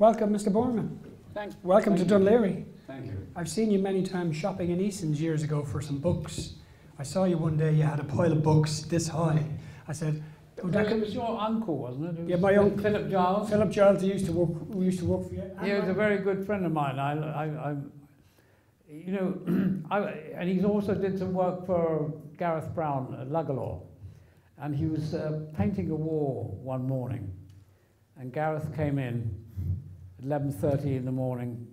Welcome, Mr. Boorman. Thanks. Welcome to Dunleary. Thank you. I've seen you many times shopping in Easton's years ago for some books. I saw you one day, you had a pile of books this high. I said, oh, it was your uncle, wasn't it? It was yeah, my uncle. Philip Giles. Philip Giles, he used to work for you. He was a very good friend of mine. You know, and he also did some work for Gareth Brown at Lugalaw. And he was painting a wall one morning. And Gareth came in at 11:30 in the morning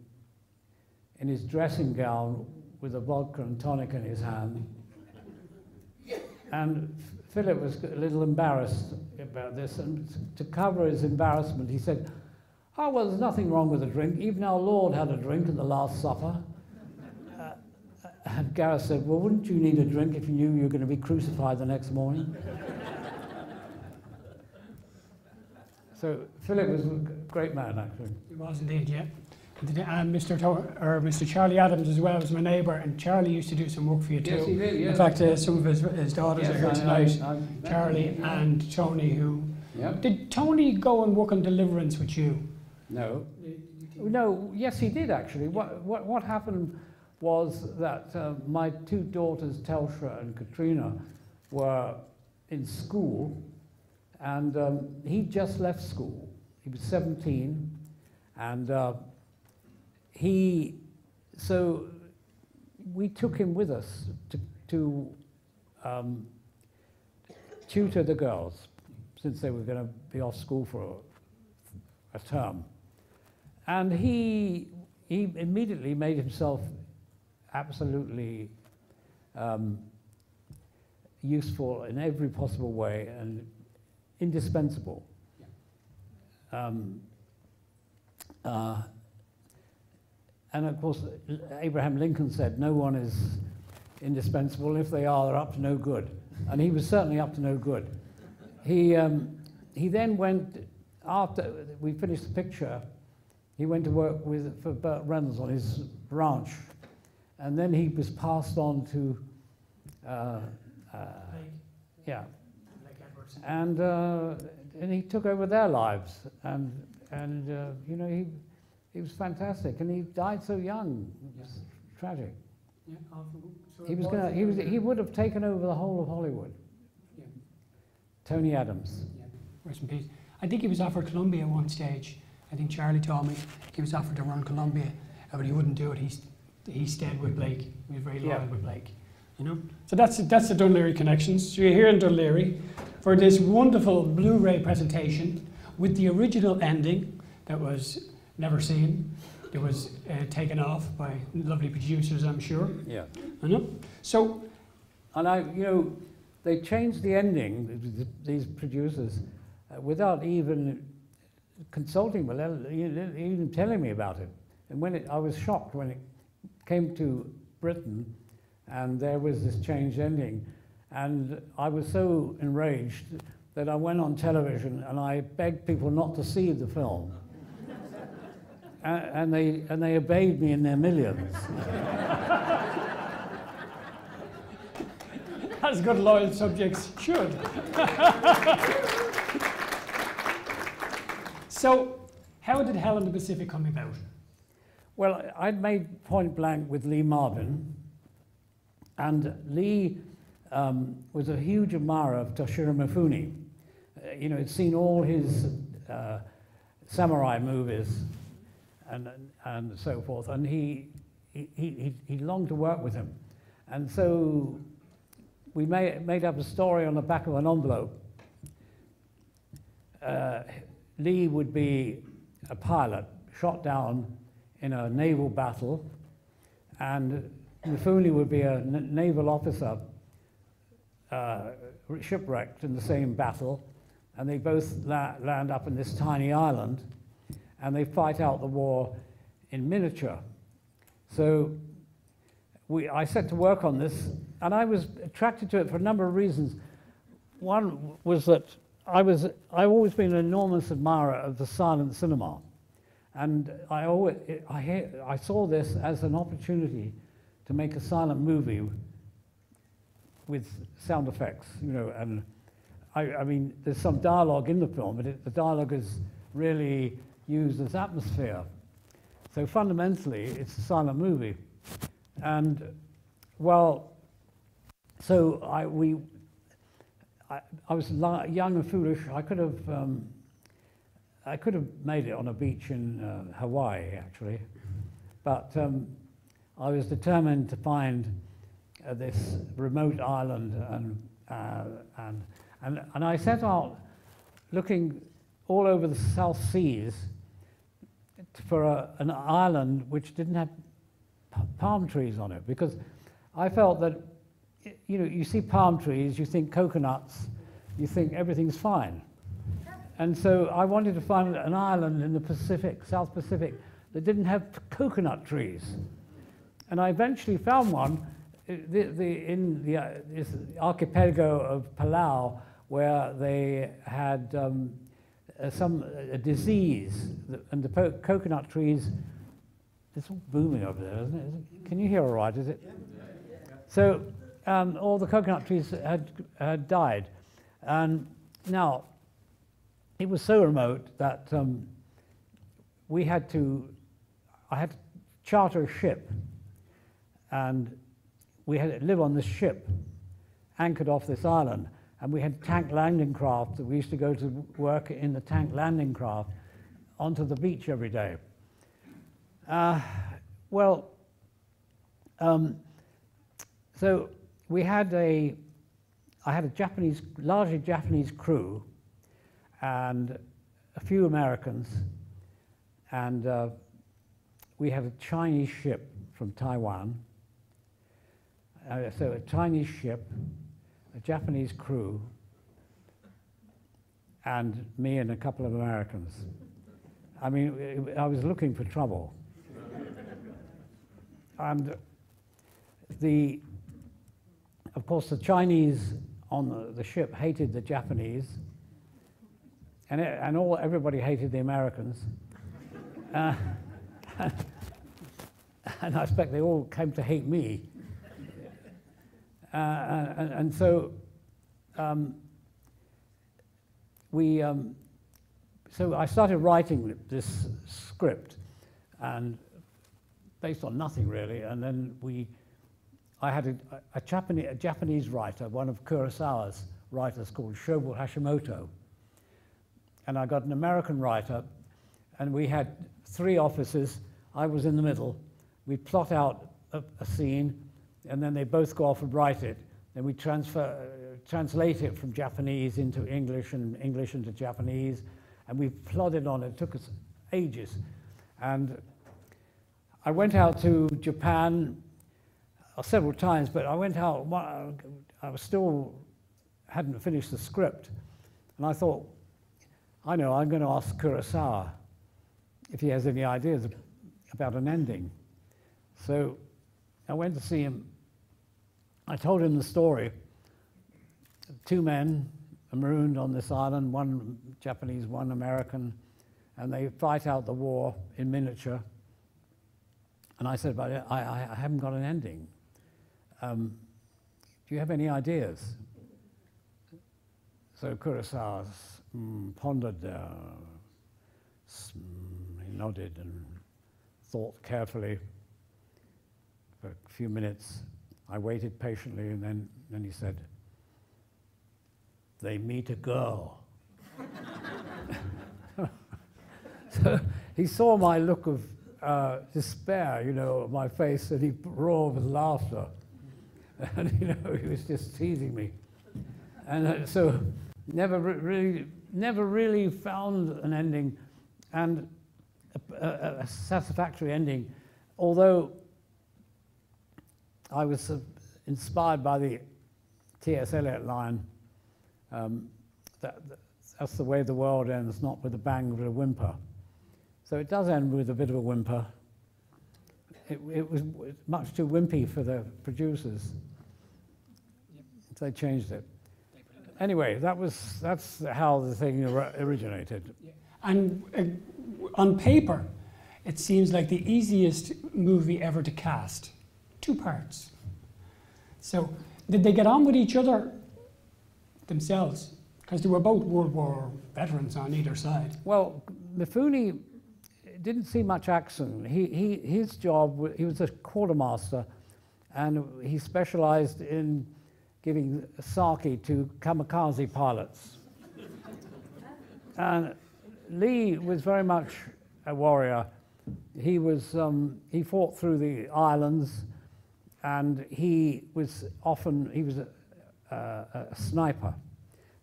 in his dressing gown with a vodka and tonic in his hand. And Philip was a little embarrassed about this, and to cover his embarrassment, he said, "Oh, well, there's nothing wrong with a drink. Even our Lord had a drink at the Last Supper." And Gareth said, "Well, wouldn't you need a drink if you knew you were going to be crucified the next morning?" So Philip was a great man, actually. He was indeed, yeah. And Mr. Charlie Adams as well was my neighbour, and Charlie used to do some work for you too. Yes, he did, yeah. In fact, some of his daughters are here tonight, Charlie and Tony, who... Yep. Did Tony go and work on Deliverance with you? No. No, yes, he did, actually. What happened was that my two daughters, Telsha and Katrina, were in school, and he just left school. He was 17, and so we took him with us to tutor the girls, since they were going to be off school for a term. And he immediately made himself absolutely useful in every possible way and indispensable. And of course, Abraham Lincoln said, "No one is indispensable. If they are, they're up to no good." And he was certainly up to no good. He then went, after we finished the picture, he went to work for Burt Reynolds on his ranch. And then he was passed on to, yeah. And he took over their lives. And you know, he was fantastic. And he died so young. It was tragic. Yeah, He would have taken over the whole of Hollywood. Yeah. Tony Adams. Yeah. Rest in peace. I think he was offered Columbia at one stage. I think Charlie told me he was offered to run Columbia, but he wouldn't do it. He stayed with Blake. He was very loyal with Blake. You know. So that's the Dunleary connections. So you're here in Dunleary for this wonderful Blu-ray presentation with the original ending that was never seen. It was taken off by lovely producers, I'm sure. Yeah. I know. So, and you know, they changed the ending, these producers, without even consulting me, even telling me about it. And I was shocked when it came to Britain, and there was this changed ending, and I was so enraged that I went on television and I begged people not to see the film. And they obeyed me in their millions. as good loyal subjects should. So, how did Hell in the Pacific come about? Well, I'd made Point Blank with Lee Marvin, and Lee was a huge admirer of Toshiro Mifune. You know, he'd seen all his samurai movies and so forth, and he longed to work with him. And so we made up a story on the back of an envelope. Lee would be a pilot shot down in a naval battle, and Mifune would be a naval officer shipwrecked in the same battle, and they both land up in this tiny island, and they fight out the war in miniature. So I set to work on this, and I was attracted to it for a number of reasons. One was that I've always been an enormous admirer of the silent cinema, and I saw this as an opportunity to make a silent movie with sound effects, you know. And I mean, there's some dialogue in the film, but the dialogue is really, used as atmosphere. So fundamentally, it's a silent movie. And, well, so I was young and foolish. I could have made it on a beach in Hawaii, actually. But I was determined to find this remote island, and I set out looking all over the South Seas for an island which didn't have palm trees on it, because I felt that, you know, you see palm trees, you think coconuts, you think everything's fine. And so I wanted to find an island in the Pacific, South Pacific, that didn't have coconut trees. And I eventually found one in this archipelago of Palau, where they had a disease, and the coconut trees, it's all booming over there, isn't it? Can you hear all right, is it? Yeah. So all the coconut trees had died. And now, it was so remote that I had to charter a ship, and we had to live on this ship, anchored off this island, and we had tank landing craft that we used to go to work in the tank landing craft onto the beach every day. So I had a largely Japanese crew, and a few Americans, and we had a Chinese ship from Taiwan. So a Chinese ship, a Japanese crew, and me and a couple of Americans. I mean, I was looking for trouble. And of course, the Chinese on the ship hated the Japanese, and everybody hated the Americans. And I expect they all came to hate me. So I started writing this script, and based on nothing really. And then I had a Japanese writer, one of Kurosawa's writers, called Shobu Hashimoto, and I got an American writer, and we had 3 officers. I was in the middle. We'd plot out a scene, and then they both go off and write it. Then we translate it from Japanese into English and English into Japanese, and we plodded on. It took us ages. And I went out to Japan several times, but I went out, I hadn't finished the script. And I thought, I know, I'm going to ask Kurosawa if he has any ideas about an ending. So I went to see him. I told him the story. 2 men are marooned on this island, 1 Japanese, 1 American, and they fight out the war in miniature. And I said, but I haven't got an ending. Do you have any ideas? So Kurosawa pondered there. He nodded and thought carefully for a few minutes. I waited patiently, and then he said, "They meet a girl." So he saw my look of despair, you know, on my face, and he roared with laughter. And, you know, he was just teasing me. And so never really found an ending, and a satisfactory ending, although I was inspired by the T.S. Eliot line, that's the way the world ends, not with a bang but a whimper. So it does end with a bit of a whimper. It was much too wimpy for the producers. Yep. So they changed it. Anyway, that's how the thing originated. Yeah. And on paper, it seems like the easiest movie ever to cast. 2 parts. So did they get on with each other themselves? Because they were both World War veterans on either side. Well, Mifune didn't see much action. His job, he was a quartermaster, and he specialized in giving sake to kamikaze pilots. And Lee was very much a warrior. He fought through the islands, and he was a sniper.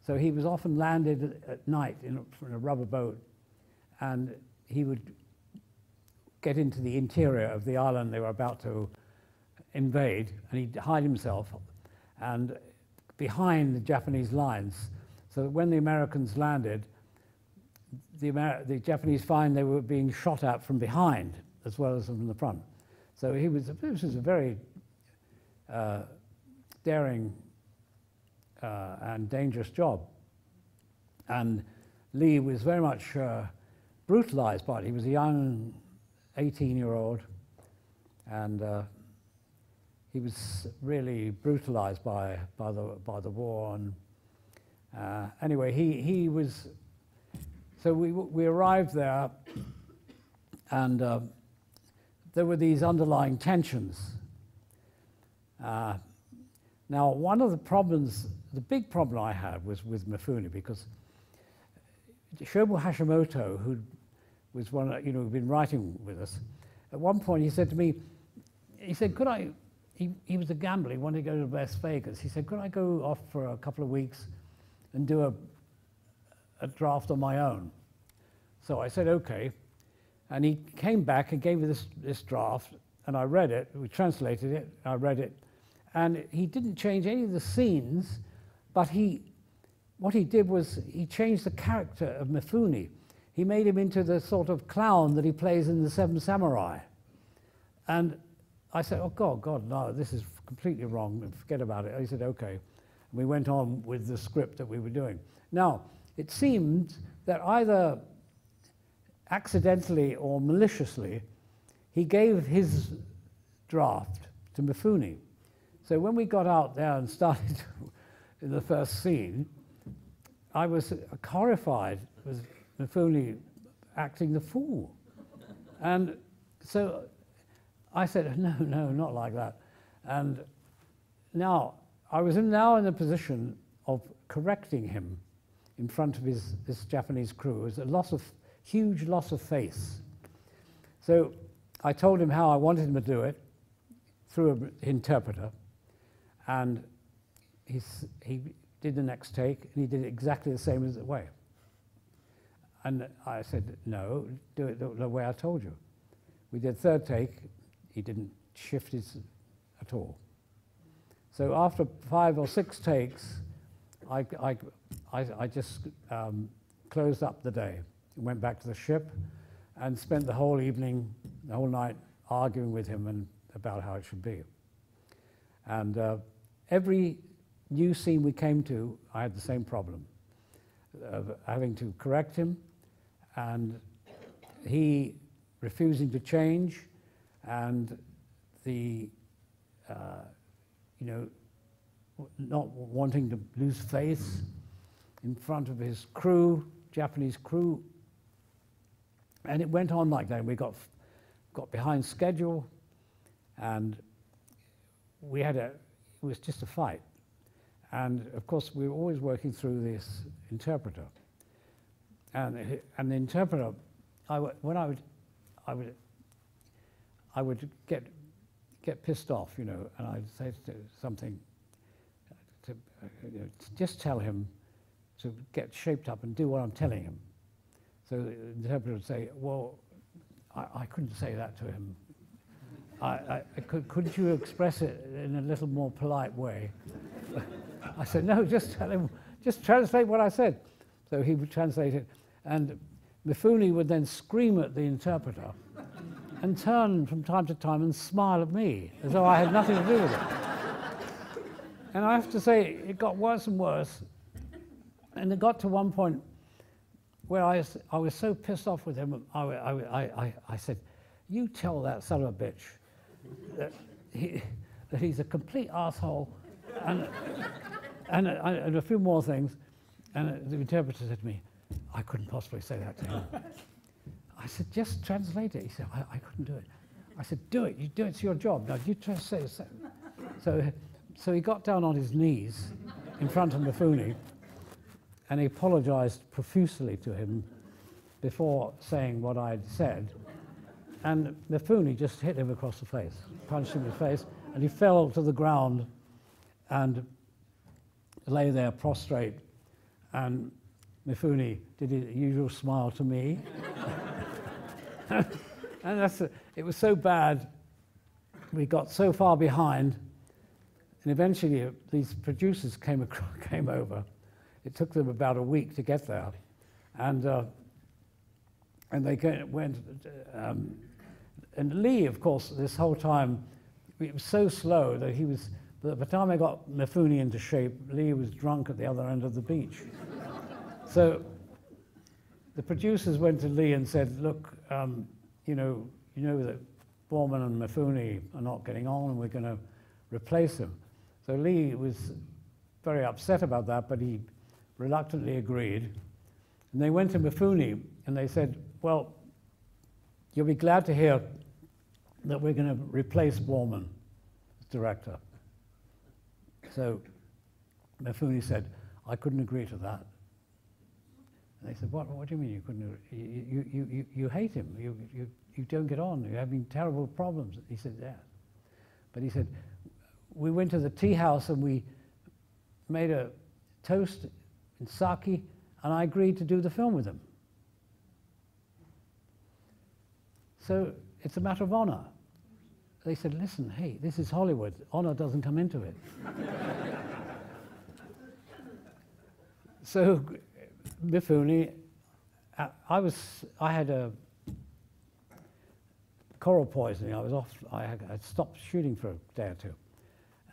So he was often landed at night in a rubber boat, and he would get into the interior of the island they were about to invade, and he'd hide himself and behind the Japanese lines, so that when the Americans landed, the Japanese find they were being shot at from behind as well as from the front. So this was a very daring and dangerous job. And Lee was very much brutalized by it. He was a young 18-year-old, and he was really brutalized by the war. And anyway, he was. So we arrived there, and there were these underlying tensions. Now, one of the problems, the big problem I had was with Mifune, because Shobu Hashimoto, who was one, who'd been writing with us, at one point he said to me, he said, could I, he was a gambler, he wanted to go to Las Vegas. He said, could I go off for a couple of weeks and do a draft on my own? So I said, okay. And he came back and gave me this draft, and I read it, we translated it, I read it, and he didn't change any of the scenes, but what he did was he changed the character of Mifune. He made him into the sort of clown that he plays in The Seven Samurai. And I said, oh God, no, this is completely wrong, forget about it. He said, okay. And we went on with the script that we were doing. Now, it seemed that either accidentally or maliciously, he gave his draft to Mifune. So when we got out there and started in the first scene, I was horrified with Mifune acting the fool. And so I said, no, not like that. And now, I was now in the position of correcting him in front of this Japanese crew. It was a huge loss of face. So I told him how I wanted him to do it through an interpreter, and he did the next take, and he did it exactly the same as the way. And I said, no, do it the way I told you. We did third take, he didn't shift his at all. So after 5 or 6 takes, I just closed up the day, went back to the ship, and spent the whole evening, the whole night, arguing with him and about how it should be. And every new scene we came to, I had the same problem of having to correct him, and he refusing to change, and not wanting to lose face in front of his crew, Japanese crew. And it went on like that. We got behind schedule, and it was just a fight. And of course, we were always working through this interpreter. And the interpreter, I would get pissed off, and I'd say something to just tell him to get shaped up and do what I'm telling him. So the interpreter would say, well, I couldn't say that to him. Couldn't you express it in a little more polite way? I said, no, just tell him, just translate what I said. So he would translate it, and Mifune would then scream at the interpreter and turn from time to time and smile at me, as though I had nothing to do with it. And I have to say, it got worse and worse, and it got to one point where I was so pissed off with him, I said, you tell that son of a bitch that he's a complete asshole, and a few more things. And the interpreter said to me, I couldn't possibly say that to him. I said, just translate it. He said, I couldn't do it. I said, do it. You do it. It's your job. Now, you try to say it. So he got down on his knees in front of Mifune, and he apologized profusely to him before saying what I had said. And Mifune just hit him across the face, punched him in the face, and he fell to the ground and lay there prostrate. And Mifune did his usual smile to me. And it was so bad, we got so far behind, and eventually these producers came over. It took them about a week to get there, and they went. And Lee, of course, this whole time, it was so slow that he was. By the time I got Mifune into shape, Lee was drunk at the other end of the beach. So the producers went to Lee and said, "Look, you know that Boorman and Mifune are not getting on, and we're going to replace him." So Lee was very upset about that, but he reluctantly agreed. And they went to Mifune and they said, "Well, you'll be glad to hear that we're going to replace Boorman as director." So Mifune said, "I couldn't agree to that." And they said, what do you mean you couldn't? You hate him. You don't get on. You're having terrible problems. He said, "Yeah." But he said, "We went to the tea house and we made a toast in sake, and I agreed to do the film with him. So it's a matter of honor." They said, "Listen, hey, this is Hollywood. Honor doesn't come into it." So Mifune, I had a coral poisoning. I was off. I'd stopped shooting for a day or two,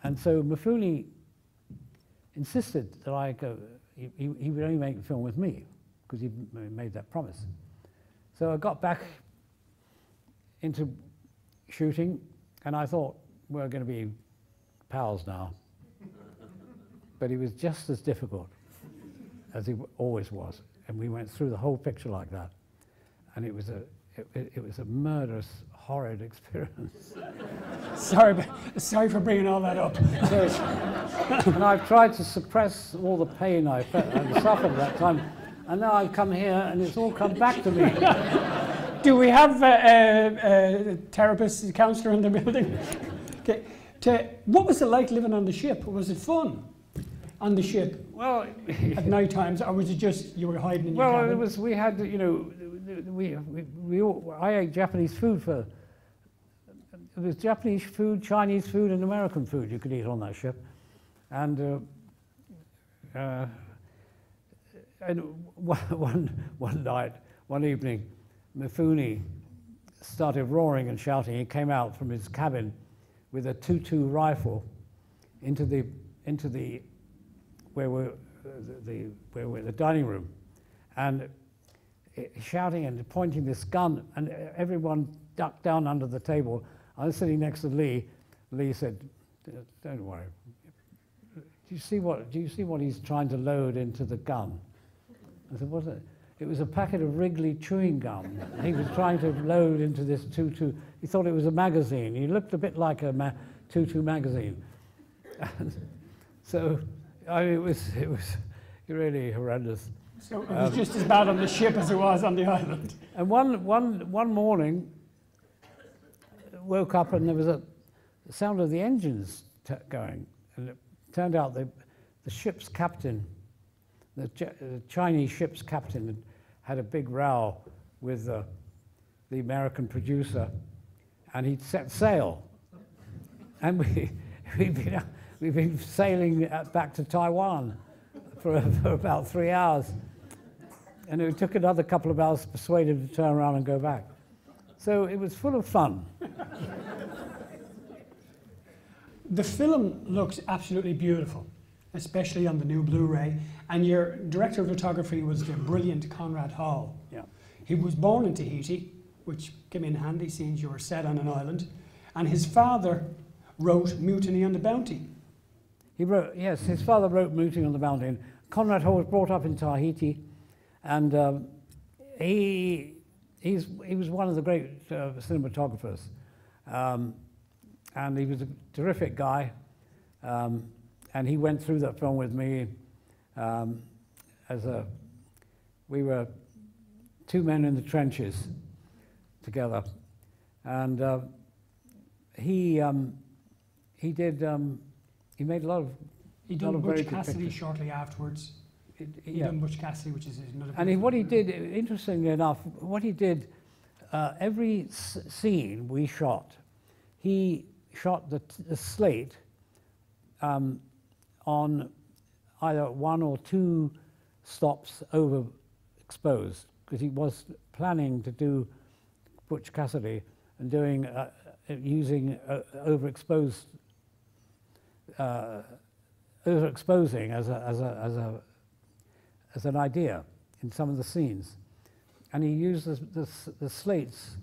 and so Mifune insisted that I go. He would only make the film with me because he made that promise. So I got back into shooting, and I thought we're going to be pals now. But he was just as difficult as he always was, and we went through the whole picture like that, and it was a murderous, horrid experience. Sorry for bringing all that up. And I've tried to suppress all the pain I suffered at that time, and now I've come here and it's all come back to me. Do we have a therapist, a counsellor in the building? Okay. What was it like living on the ship? Was it fun on the ship? Well, at night times, or was it just you were hiding in your cabin? Well, it was. We had, I ate Japanese food for. It was Japanese food, Chinese food, and American food you could eat on that ship, and one night, one evening, Mifune started roaring and shouting. He came out from his cabin with a .22 rifle into the where we're the dining room, and shouting and pointing this gun, and everyone ducked down under the table. I was sitting next to Lee. Lee said, "Don't worry. Do you see what he's trying to load into the gun?" I said, "What's it?" It was a packet of Wrigley chewing gum. He was trying to load into this .22. He thought it was a magazine. He looked a bit like a .22 magazine. And so it was really horrendous. So it was just as bad on the ship as it was on the island. And one morning, woke up and there was the sound of the engines going, and it turned out the ship's captain, the Chinese ship's captain, had a big row with the American producer, and he'd set sail, and we've been sailing back to Taiwan for about 3 hours, and it took another couple of hours to persuade him to turn around and go back. So it was full of fun. The film looks absolutely beautiful, especially on the new Blu-ray. And your director of photography was the brilliant Conrad Hall. Yeah. He was born in Tahiti, which came in handy since you were set on an island. And his father wrote Mutiny on the Bounty. Yes, his father wrote Mutiny on the Bounty. And Conrad Hall was brought up in Tahiti, and he he was one of the great cinematographers, and he was a terrific guy. And he went through that film with me we were two men in the trenches together, and he made a lot of. He done Butch Cassidy shortly afterwards. He done Butch Cassidy, which is another. And what he did, interestingly enough, what he did, every scene we shot, he shot the slate on either one or two stops overexposed, because he was planning to do Butch Cassidy and doing using overexposing as an idea in some of the scenes, and he used the slates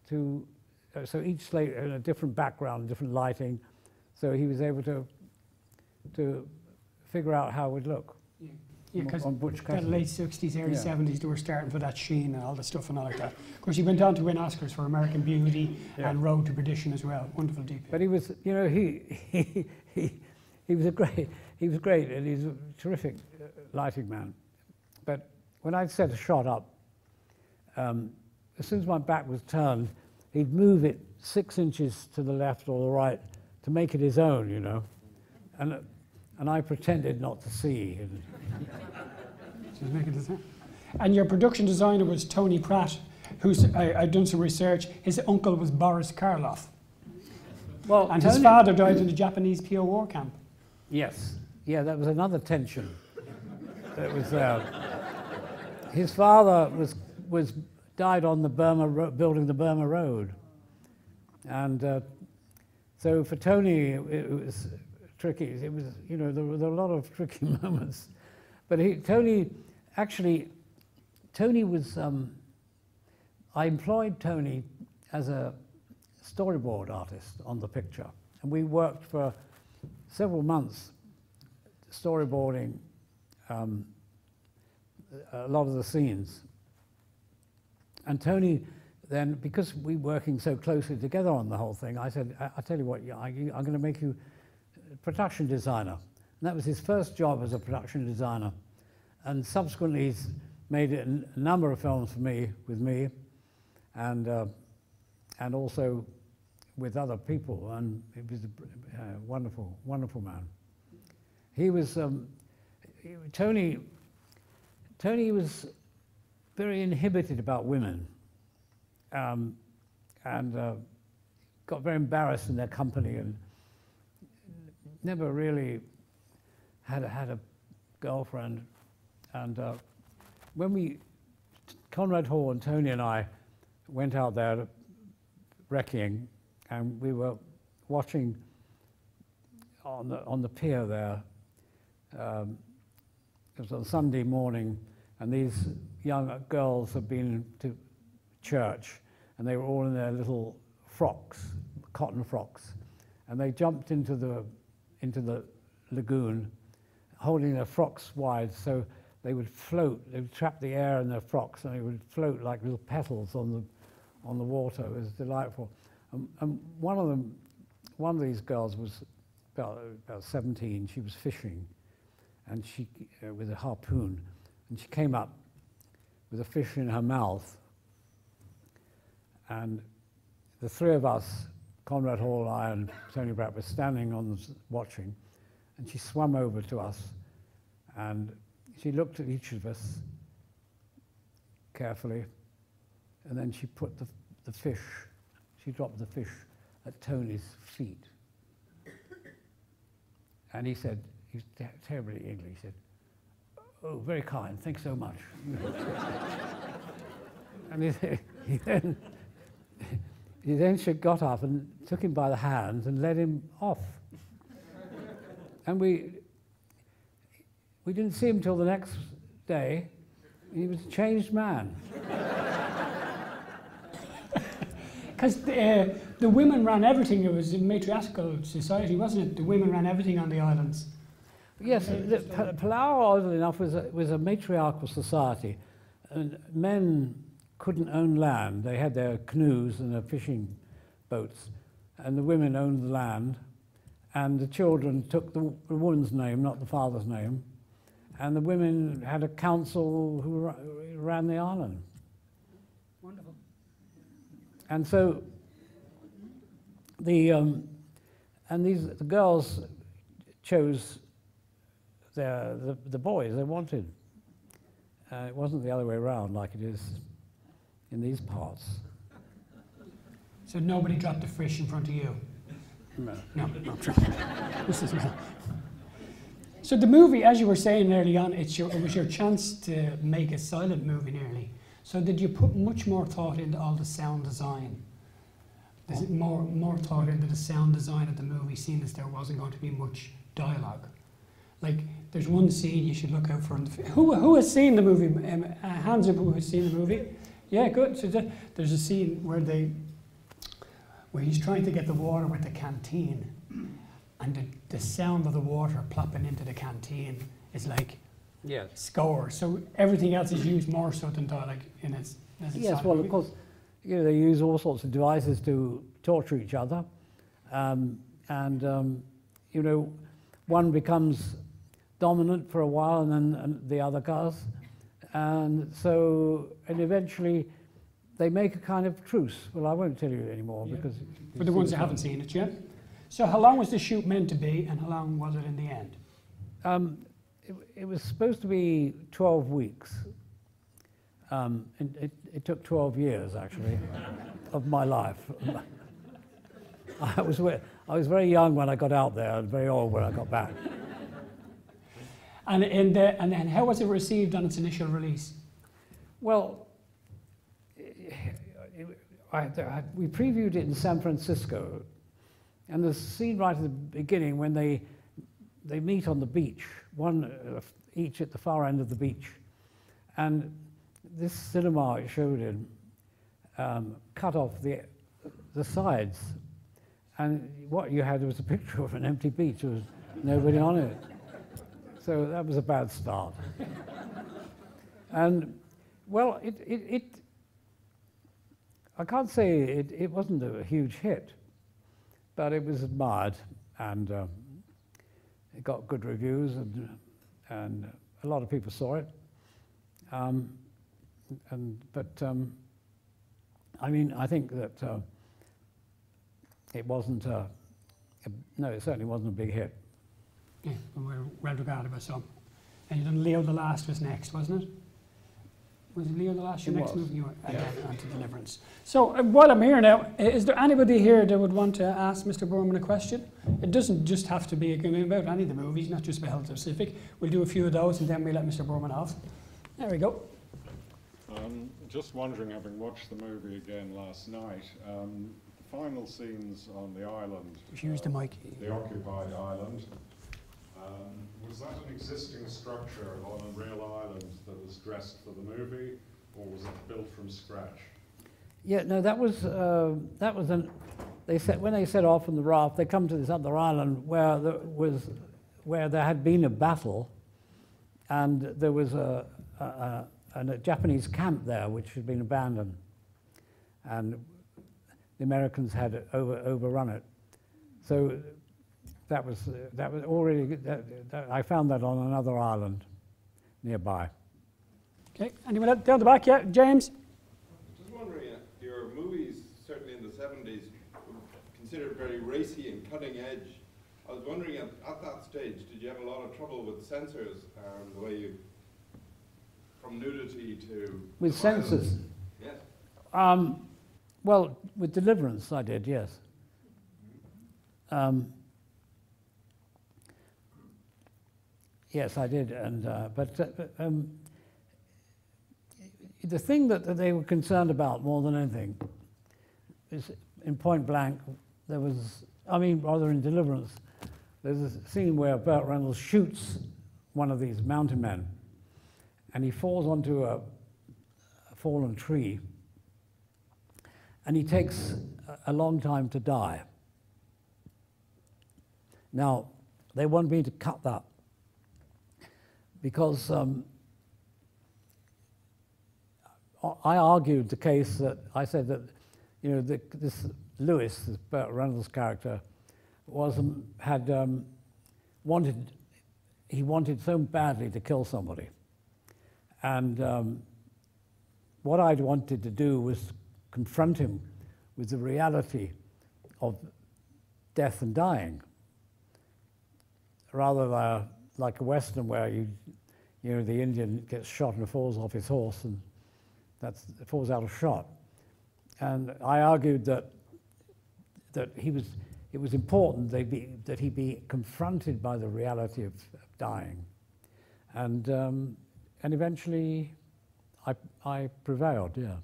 to so each slate in a different background, different lighting, so he was able to figure out how it would look. Yeah, because on Butch Cassidy. The late 60s, early 70s, they were starting for that sheen and all the stuff and all like that. Of course, he went on to win Oscars for American Beauty and Road to Perdition as well. Wonderful DP. But he was, you know, he was great, and he's a terrific lighting man. But when I'd set a shot up, as soon as my back was turned, he'd move it 6 inches to the left or the right to make it his own, you know. And I pretended not to see. And your production designer was Tony Pratt, who's, I've done some research, his uncle was Boris Karloff. Well, and his father died in the Japanese PO war camp. Yes, yeah, that was another tension that was there. His father died on the building the Burma Road. And so for Tony, it was tricky. It was, you know, there were a lot of tricky moments. But Tony was, I employed Tony as a storyboard artist on the picture. And we worked for several months storyboarding a lot of the scenes. And Tony then, because we were working so closely together on the whole thing, I said, I'll tell you what, I'm going to make you a production designer. And that was his first job as a production designer. And subsequently, he's made a number of films with me, and also with other people. And he was a wonderful, wonderful man. He was, Tony was very inhibited about women, and got very embarrassed in their company, and never really had a girlfriend. And when Conrad Hall and Tony and I went out there recceing, and we were watching on the pier there. It was on Sunday morning, and these young girls had been to church, and they were all in their little frocks, cotton frocks, and they jumped into the lagoon, holding their frocks wide, so they would float. They would trap the air in their frocks, and they would float like little petals on the water. It was delightful. And one of these girls was about 17. She was fishing, and she with a harpoon, and she came up with a fish in her mouth. And the three of us, Conrad Hall, I, and Tony Pratt, were standing on watching, and she swam over to us, and she looked at each of us carefully, and then she put the fish, she dropped the fish at Tony's feet. And he said, he was terribly English, he said, "Oh, very kind, thanks so much." And he then she got up and took him by the hands and led him off. And we didn't see him till the next day. He was a changed man. Because the women ran everything. It was a matriarchal society, wasn't it? The women ran everything on the islands. Yes, Palau, oddly enough, was a matriarchal society. And men couldn't own land. They had their canoes and their fishing boats, and the women owned the land, and the children took the woman's name, not the father's name, and the women had a council who ran the island. Wonderful. And so the girls chose the boys they wanted. It wasn't the other way around like it is in these parts. So nobody dropped the fish in front of you? No. No, not true. This is well. So the movie, as you were saying early on, it was your chance to make a silent movie nearly. So did you put much more thought into all the sound design? Is it more thought into the sound design of the movie, seeing as there wasn't going to be much dialogue? Like, there's one scene you should look out for. Who has seen the movie? Hands up, who has seen the movie? Yeah, good. So there's a scene where he's trying to get the water with the canteen, and the sound of the water plopping into the canteen is like score. So everything else is used more so than dialogue in its. Yes, well, of course, they use all sorts of devices to torture each other, one becomes dominant for a while, and then the other does, and eventually they make a kind of truce. Well, I won't tell you anymore because for the ones that haven't seen it yet. So, how long was the shoot meant to be, and how long was it in the end? It was supposed to be 12 weeks. It took 12 years, actually, of my life. I was very young when I got out there, and very old when I got back. And how was it received on its initial release? Well, we previewed it in San Francisco, and the scene right at the beginning when they meet on the beach, one each at the far end of the beach, and this cinema it showed in cut off the sides, and what you had was a picture of an empty beach. There was nobody on it. So that was a bad start. And, well, I can't say it wasn't a huge hit, but it was admired, and it got good reviews, and a lot of people saw it. I think that it wasn't it certainly wasn't a big hit. Yeah, well regarded by some. And you done Leo the Last was next, wasn't it? Was it Leo the Last your next movie? You were onto Deliverance. So while I'm here now, is there anybody here that would want to ask Mr. Boorman a question? It doesn't just have to be about any of the movies, not just about Health Pacific. We'll do a few of those and then we'll let Mr. Boorman off. There we go. Just wondering, having watched the movie again last night, the final scenes on the island, Use the mic. the occupied island, was that an existing structure on a real island that was dressed for the movie, or was it built from scratch? Yeah, no, that was when they set off on the raft, they come to this other island where there had been a battle, and there was a Japanese camp there which had been abandoned, and the Americans had overrun it. So that was already. I found that on another island nearby. Okay, anyone else down the back? Yeah, James. Just wondering, your movies, certainly in the 70s, were considered very racy and cutting edge. I was wondering, at that stage, did you have a lot of trouble with censors, the way you, from nudity to with censors? Yes. Well, with Deliverance, I did, yes. Yes, I did, and the thing that they were concerned about more than anything is, in Point Blank, rather in Deliverance, there's a scene where Burt Reynolds shoots one of these mountain men, and he falls onto a fallen tree, and he takes a long time to die. Now, they want me to cut that because I argued the case that I said that, you know, this Lewis, this Burt Reynolds character, he wanted so badly to kill somebody, and what I'd wanted to do was confront him with the reality of death and dying, rather than like a Western where you know, the Indian gets shot and falls off his horse and falls out of shot. And I argued that it was important that he be confronted by the reality of dying, and eventually I prevailed. Yeah.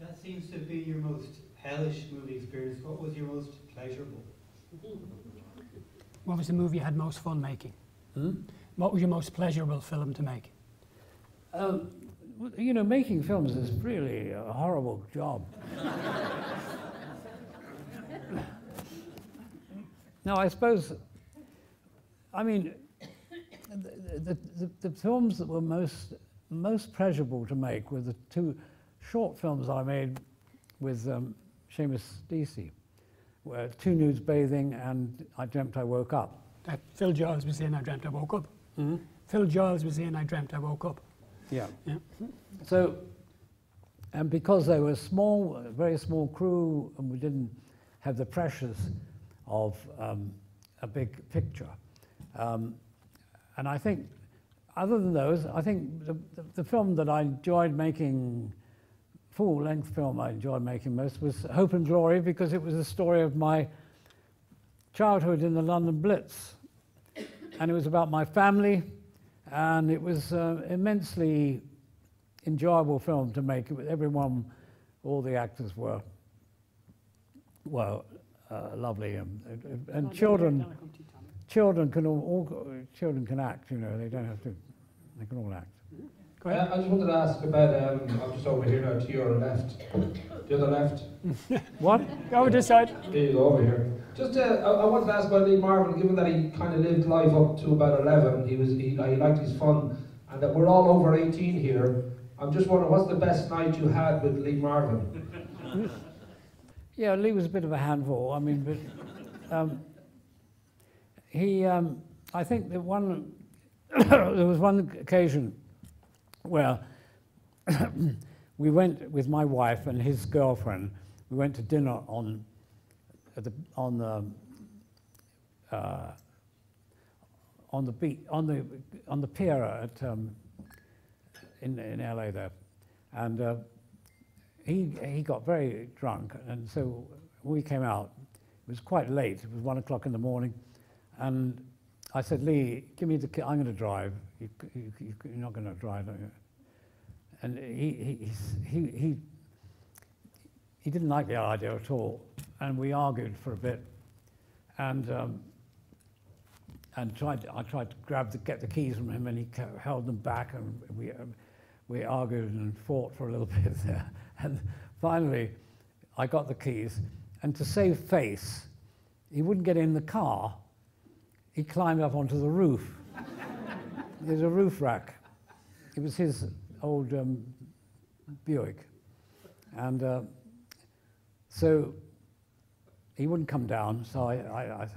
That seems to be your most hellish movie experience. What was your most pleasurable? What was the movie you had most fun making? Hmm? What was your most pleasurable film to make? You know, making films is really a horrible job. No, I suppose, I mean, the films that were most pleasurable to make were the two short films I made with Seamus Deasy, where Two Nudes Bathing and I Dreamt I Woke Up. Phil Giles was in I Dreamt I Woke Up. Mm-hmm. Phil Giles was in I Dreamt I Woke Up. Yeah. Yeah. So, and because they were small, a very small crew, and we didn't have the pressures of a big picture. And I think, other than those, I think the film that I enjoyed making, full-length film I enjoyed making most, was Hope and Glory, because it was a story of my childhood in the London Blitz. And it was about my family, and it was immensely enjoyable film to make. Everyone, all the actors were lovely, and children can act. You know, they don't have to. They can all act. Go ahead. I just wanted to ask about. I'm just over here now to your left, the other left. What? Go over this side. There you go, over here. Just, I wanted to ask about Lee Marvin. Given that he kind of lived life up to about 11, he liked his fun, and that we're all over 18 here. I'm just wondering, what's the best night you had with Lee Marvin? Yeah, Lee was a bit of a handful. I mean, but he, I think that there was one occasion where we went with my wife and his girlfriend. We went to dinner on the beach, on the pier at in LA there, and he got very drunk, and so we came out. It was quite late. It was 1 o'clock in the morning, and I said, Lee, give me the key. I'm going to drive. You're not going to drive, are you? And he didn't like the idea at all, and we argued for a bit, and I tried to get the keys from him, and he held them back, and we argued and fought for a little bit there, and finally I got the keys, and to save face, he wouldn't get in the car. He climbed up onto the roof. There's a roof rack. It was his old Buick, and so he wouldn't come down. So I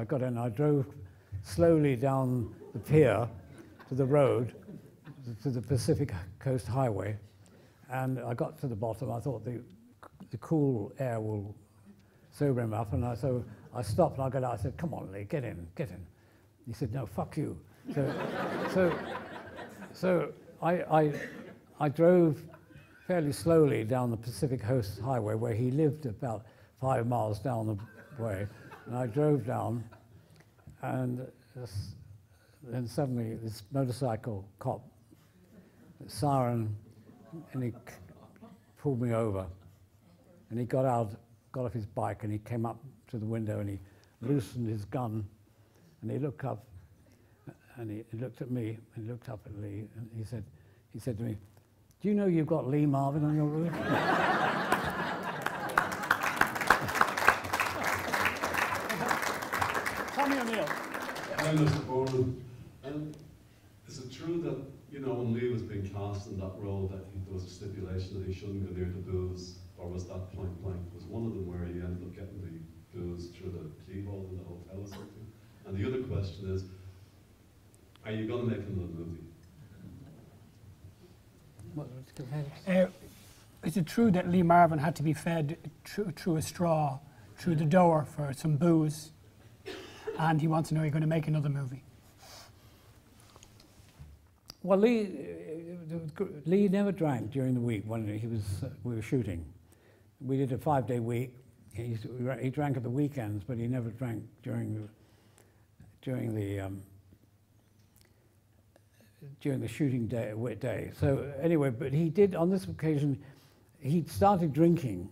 got in. I drove slowly down the pier to the road, to the Pacific Coast Highway, and I got to the bottom. I thought the cool air will sober him up, and so I stopped and I got out. I said, "Come on, Lee, get in, get in." He said, "No, fuck you." So I drove fairly slowly down the Pacific Coast Highway, where he lived about 5 miles down the way, and I drove down, and then suddenly this motorcycle cop, siren, and he pulled me over, and he got off his bike, and he came up to the window, and he loosened his gun, and he looked up, and he looked at me, and he looked up at Lee, and he said to me, "Do you know you've got Lee Marvin on your roof?" Tommy O'Neill. Hi, Mr. Boorman. Is it true that you know, when Lee was being cast in that role, that there was a stipulation that he shouldn't go near the booze, or was that point blank? Was one of them where he ended up getting the booze through the keyhole in the hotel or something? And the other question is, are you going to make another movie? Is it true that Lee Marvin had to be fed through a straw, through the door for some booze, and he wants to know, are you going to make another movie? Well, Lee never drank during the week when we were shooting. We did a 5-day week. He drank at the weekends, but he never drank during the shooting day. So anyway, but he did on this occasion. He started drinking,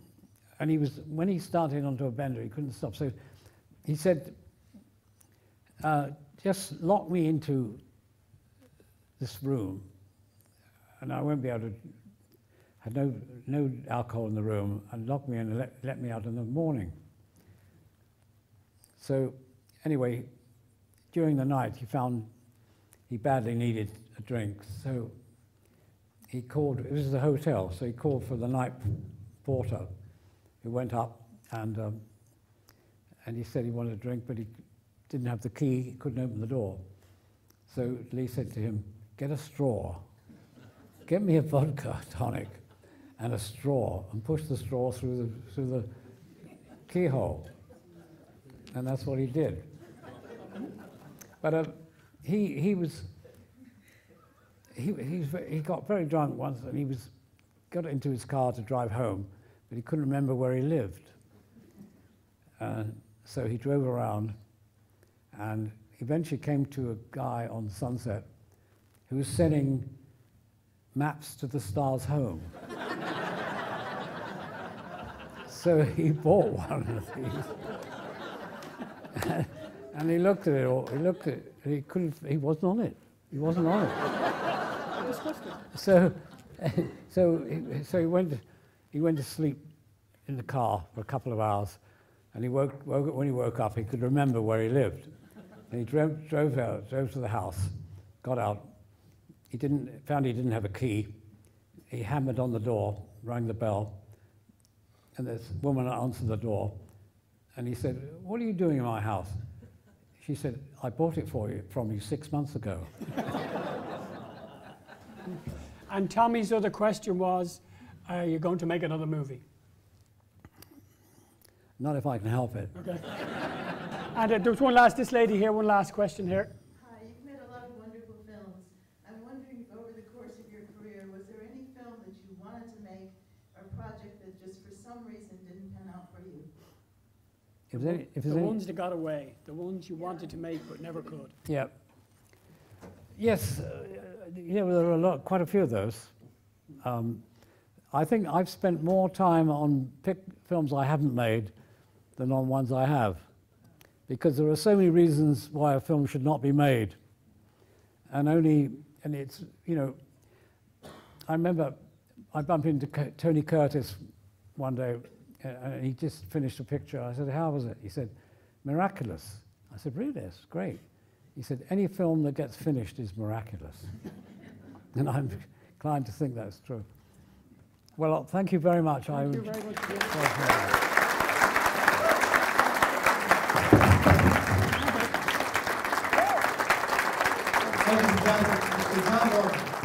and when he started onto a bender, he couldn't stop. So he said, "Just lock me into this room, and I won't be able to have no alcohol in the room, and lock me in and let me out in the morning." So anyway, during the night, he found he badly needed a drink, so he called. It was the hotel, so he called for the night porter, who went up and he said he wanted a drink, but he didn't have the key. He couldn't open the door. So Lee said to him, "Get a straw. Get me a vodka tonic and a straw, and push the straw through the keyhole." And that's what he did. But he got very drunk once, and he got into his car to drive home, but he couldn't remember where he lived. So he drove around, and eventually came to a guy on Sunset who was sending maps to the stars home. So he bought one of these. And he looked at it all. He looked at it. He couldn't. He wasn't on it. He wasn't on it. So he went to sleep in the car for a couple of hours, and when he woke up, he could remember where he lived. And he drove to the house, got out. Found he didn't have a key. He hammered on the door, rang the bell, and this woman answered the door, and he said, "What are you doing in my house?" She said, "I bought it from you 6 months ago." And Tommy's other question was, are you going to make another movie? Not if I can help it. Okay. And there was this lady here, one last question here. Hi, you've made a lot of wonderful films. I'm wondering if over the course of your career, was there any film that you wanted to make, or project that just for some reason didn't pan out for you? The ones that got away, the ones you wanted to make but never could. Yeah. Yes, there are quite a few of those. I think I've spent more time on films I haven't made than on ones I have, because there are so many reasons why a film should not be made. And it's, I remember I bumped into Tony Curtis one day, and he just finished a picture. I said, "How was it?" He said, "Miraculous." I said, "Really? It's great." He said, "Any film that gets finished is miraculous." And I'm inclined to think that's true. Well, thank you very much. Thank you very much. Ladies and gentlemen, Mr. John Boorman.